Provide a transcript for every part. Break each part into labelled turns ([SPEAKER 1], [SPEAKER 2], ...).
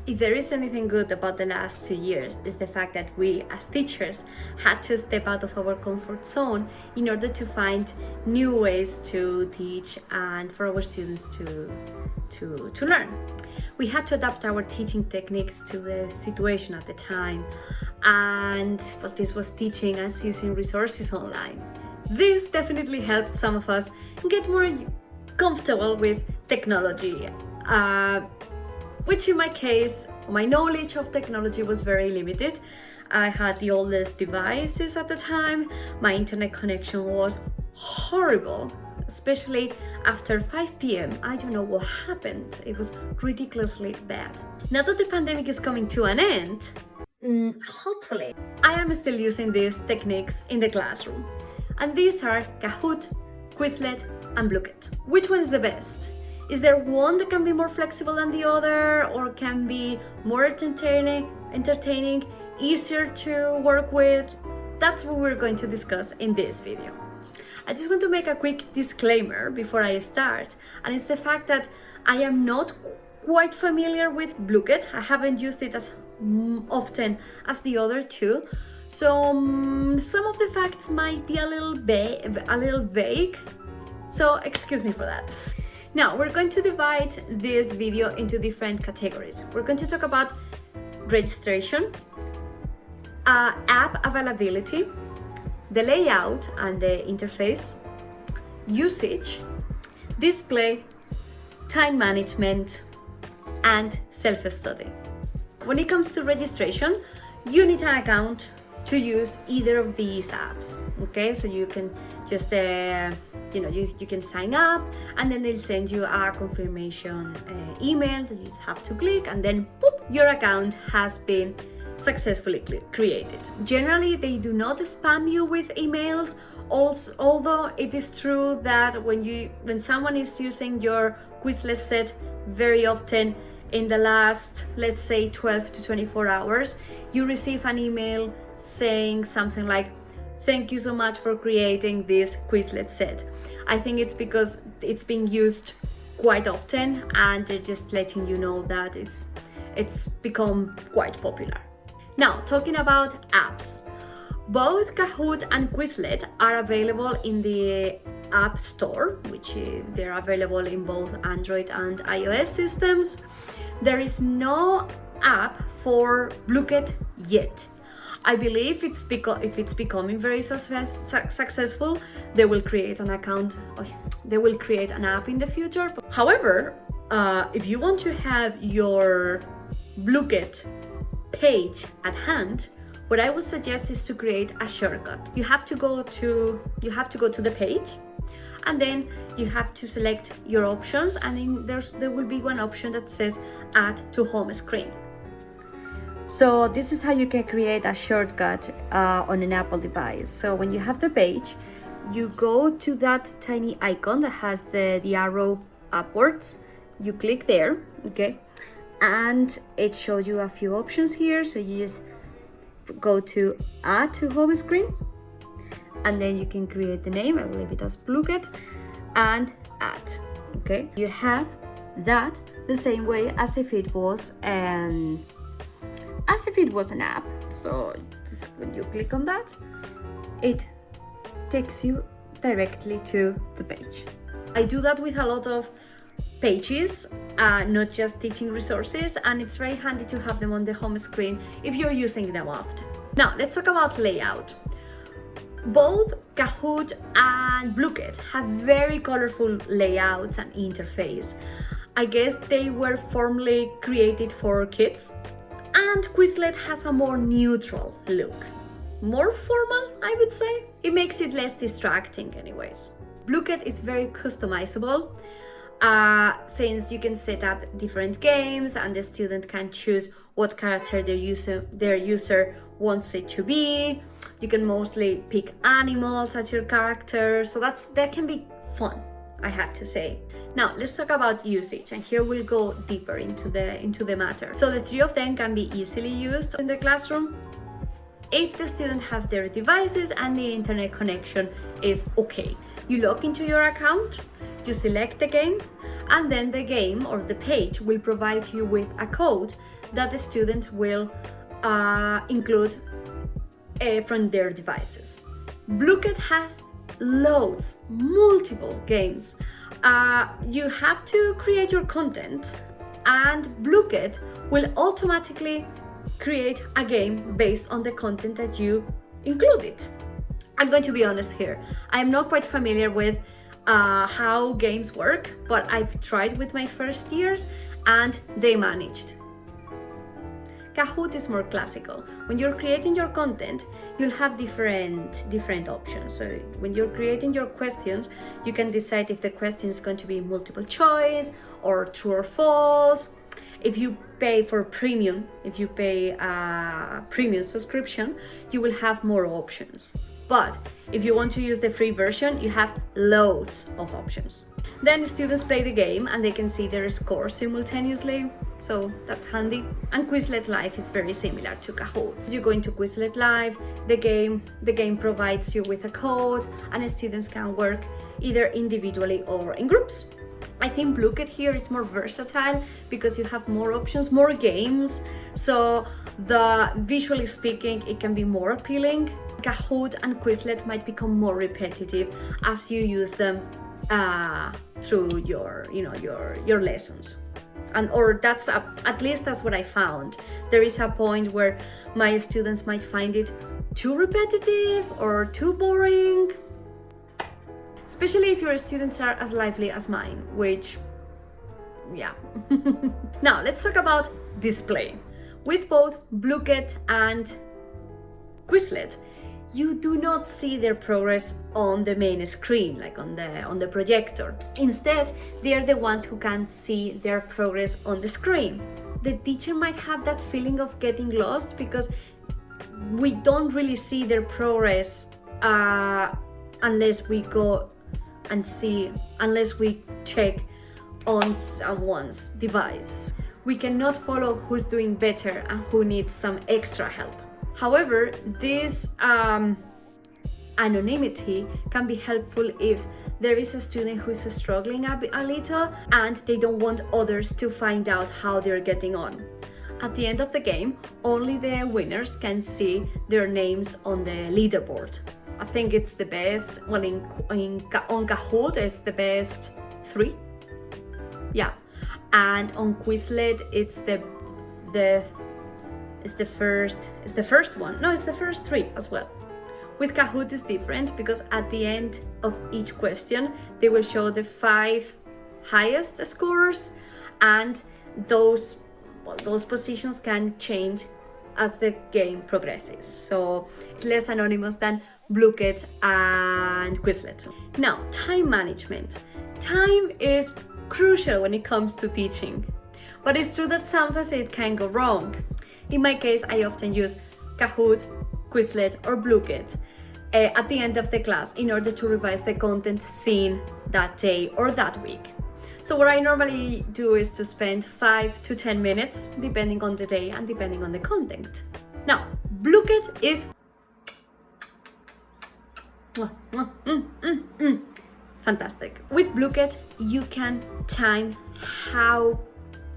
[SPEAKER 1] If there is anything good about the last 2 years, is the fact that we as teachers had to step out of our comfort zone in order to find new ways to teach and for our students to learn. We had to adapt our teaching techniques to the situation at the time, and what this was teaching us using resources online. This definitely helped some of us get more comfortable with technology, which in my case, my knowledge of technology was very limited. I had the oldest devices at the time. My internet connection was horrible, especially after 5 p.m. I don't know what happened. It was ridiculously bad. Now that the pandemic is coming to an end, hopefully, I am still using these techniques in the classroom. And these are Kahoot, Quizlet, and Blooket. Which one is the best? Is there one that can be more flexible than the other, or can be more entertaining, easier to work with? That's what we're going to discuss in this video. I just want to make a quick disclaimer before I start, and it's the fact that I am not quite familiar with Blooket. I haven't used it as often as the other two, so some of the facts might be a little vague, so excuse me for that. Now, we're going to divide this video into different categories. We're going to talk about registration, app availability, the layout and the interface, usage, display, time management, and self-study. When it comes to registration, you need an account to use either of these apps, okay? So you can just you can sign up, and then they'll send you a confirmation email that you just have to click, and then boop, your account has been successfully created. Generally, they do not spam you with emails, although it is true that when someone is using your Quizlet set very often in the last, let's say, 12 to 24 hours, you receive an email saying something like, "Thank you so much for creating this Quizlet set." I think it's because it's being used quite often, and they're just letting you know that it's become quite popular. Now, talking about apps, both Kahoot and Quizlet are available in the App Store, which they're available in both Android and iOS systems. There is no app for Blooket yet. I believe if it's becoming very successful, they will create an account, they will create an app in the future. However, if you want to have your Blooket page at hand, what I would suggest is to create a shortcut. You have to go to the page, and then you have to select your options, and there will be one option that says Add to Home Screen. So this is how you can create a shortcut on an Apple device. So when you have the page, you go to that tiny icon that has the arrow upwards. You click there, okay? And it shows you a few options here. So you just go to Add to Home Screen, and then you can create the name. I will leave it as Blooket, and Add, okay? You have that the same way as if it was an app. So just when you click on that, it takes you directly to the page. I do that with a lot of pages, not just teaching resources, and it's very handy to have them on the home screen if you're using them often. Now, let's talk about layout. Both Kahoot and Blooket have very colorful layouts and interface. I guess they were formerly created for kids, and Quizlet has a more neutral look. More formal, I would say. It makes it less distracting anyways. Blooket is very customizable, since you can set up different games and the student can choose what character their user wants it to be. You can mostly pick animals as your character, so that can be fun, I have to say. Now let's talk about usage, and here we'll go deeper into the matter. So the three of them can be easily used in the classroom if the student have their devices and the internet connection is okay. You log into your account, you select the game, And then the game or the page will provide you with a code that the students will include from their devices. Blooket has loads, multiple games. You have to create your content, and Blooket will automatically create a game based on the content that you included. I'm going to be honest here. I'm not quite familiar with how games work, but I've tried with my first years and they managed. Kahoot is more classical. When you're creating your content, you'll have different options. So when you're creating your questions, you can decide if the question is going to be multiple choice or true or false. If you pay for premium, if you pay a premium subscription, you will have more options. But if you want to use the free version, you have loads of options. Then students play the game and they can see their score simultaneously, so that's handy. And Quizlet Live is very similar to Kahoot. You go into Quizlet Live, the game provides you with a code, and students can work either individually or in groups. I think Blooket here is more versatile because you have more options, more games, so visually speaking, it can be more appealing. Kahoot and Quizlet might become more repetitive as you use them through your lessons, or that's at least that's what I found. There is a point where my students might find it too repetitive or too boring, especially if your students are as lively as mine, which, yeah. Now let's talk about display. With both Blooket and Quizlet, you do not see their progress on the main screen, like on the projector. Instead, they are the ones who can see their progress on the screen. The teacher might have that feeling of getting lost because we don't really see their progress unless we go and see, unless we check on someone's device. We cannot follow who's doing better and who needs some extra help. However, this anonymity can be helpful if there is a student who is struggling a little and they don't want others to find out how they're getting on. At the end of the game, only the winners can see their names on the leaderboard. I think it's the best, well, on Kahoot it's the best 3. Yeah. And on Quizlet it's the first one. No, it's the first 3 as well. With Kahoot is different because at the end of each question they will show the 5 highest scores, and those positions can change as the game progresses. So it's less anonymous than Blooket and Quizlet. Now, time management. Time is crucial when it comes to teaching, but it's true that sometimes it can go wrong. In my case, I often use Kahoot, Quizlet, or Blooket at the end of the class in order to revise the content seen that day or that week. So what I normally do is to spend 5 to 10 minutes depending on the day and depending on the content. Now, Blooket is fantastic. With Blooket, you can time how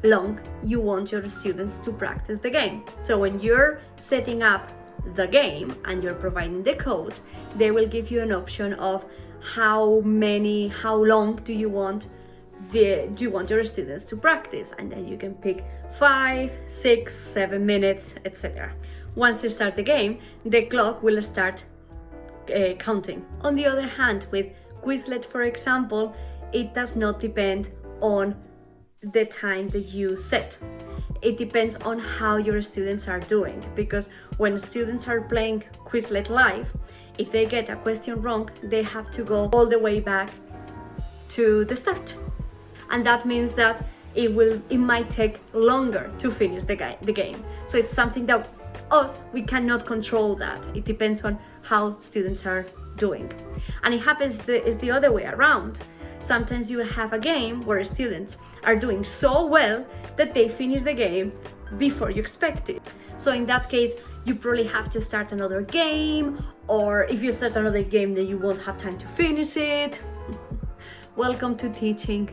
[SPEAKER 1] long you want your students to practice the game. So when you're setting up the game and you're providing the code, they will give you an option of how long do you want your students to practice, and then you can pick 5, 6, 7 minutes, etc. Once you start the game, the clock will start counting. On the other hand, with Quizlet, for example, it does not depend on the time that you set. It depends on how your students are doing, because when students are playing Quizlet Live, if they get a question wrong, they have to go all the way back to the start. And that means that it might take longer to finish the game. So it's something that we cannot control that. It depends on how students are doing. And it happens is the other way around. Sometimes you will have a game where students are doing so well that they finish the game before you expect it. So in that case, you probably have to start another game, or if you start another game, then you won't have time to finish it. Welcome to teaching.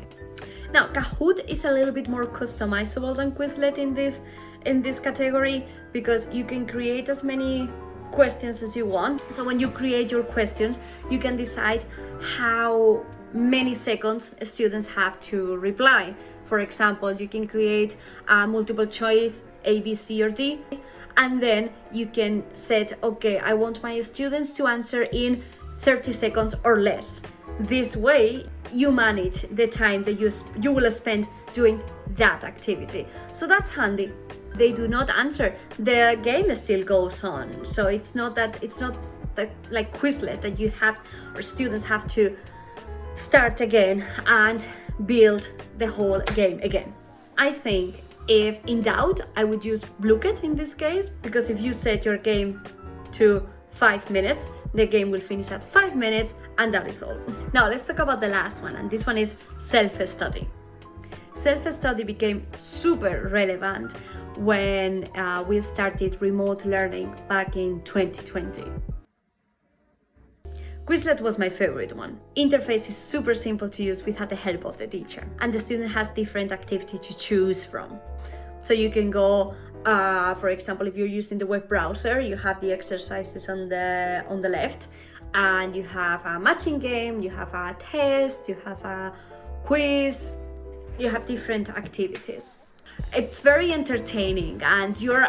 [SPEAKER 1] Now, Kahoot is a little bit more customizable than Quizlet in this category, because you can create as many questions as you want. So when you create your questions, you can decide how many seconds students have to reply. For example, you can create a multiple choice A, B, C, or D, and then you can set, okay, I want my students to answer in 30 seconds or less. This way, you manage the time that you will spend doing that activity. So that's handy. They do not answer, the game still goes on. So it's not that like Quizlet that you have, or students have to start again and build the whole game again. I think if in doubt, I would use Blooket in this case, because if you set your game to 5 minutes, the game will finish at 5 minutes, and that is all. Now let's talk about the last one, and this one is self-study. Self-study became super relevant when we started remote learning back in 2020. Quizlet was my favorite one. Interface is super simple to use without the help of the teacher, and the student has different activity to choose from. So you can go, for example, if you're using the web browser, you have the exercises on the left, and you have a matching game, you have a test, you have a quiz, you have different activities. It's very entertaining, and you're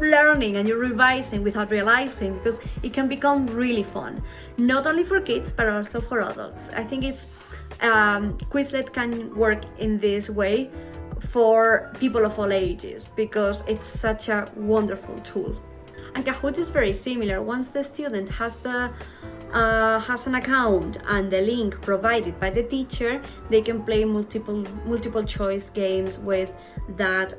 [SPEAKER 1] learning and you're revising without realizing, because it can become really fun, not only for kids but also for adults. I think Quizlet can work in this way for people of all ages, because it's such a wonderful tool. And Kahoot is very similar. Once the student has an account and the link provided by the teacher, they can play multiple choice games with that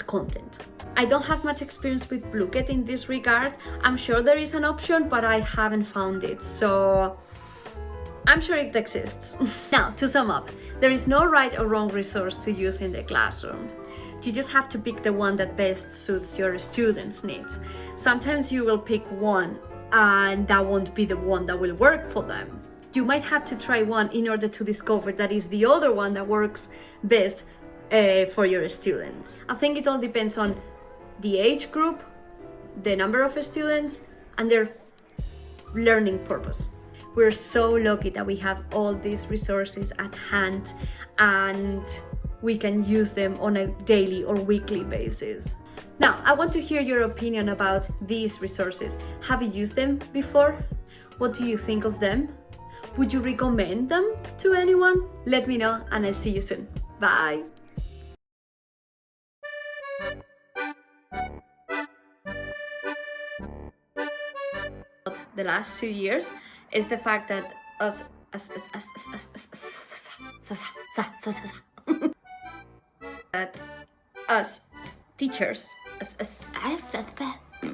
[SPEAKER 1] content. I don't have much experience with Blooket in this regard. I'm sure there is an option, but I haven't found it, so I'm sure it exists. Now, to sum up, there is no right or wrong resource to use in the classroom. You just have to pick the one that best suits your students' needs. Sometimes you will pick one, and that won't be the one that will work for them. You might have to try one in order to discover that is the other one that works best for your students. I think it all depends on the age group, the number of students, and their learning purpose. We're so lucky that we have all these resources at hand, and we can use them on a daily or weekly basis. Now, I want to hear your opinion about these resources. Have you used them before? What do you think of them? Would you recommend them to anyone? Let me know, and I'll see you soon. Bye! The last 2 years is the fact that us teachers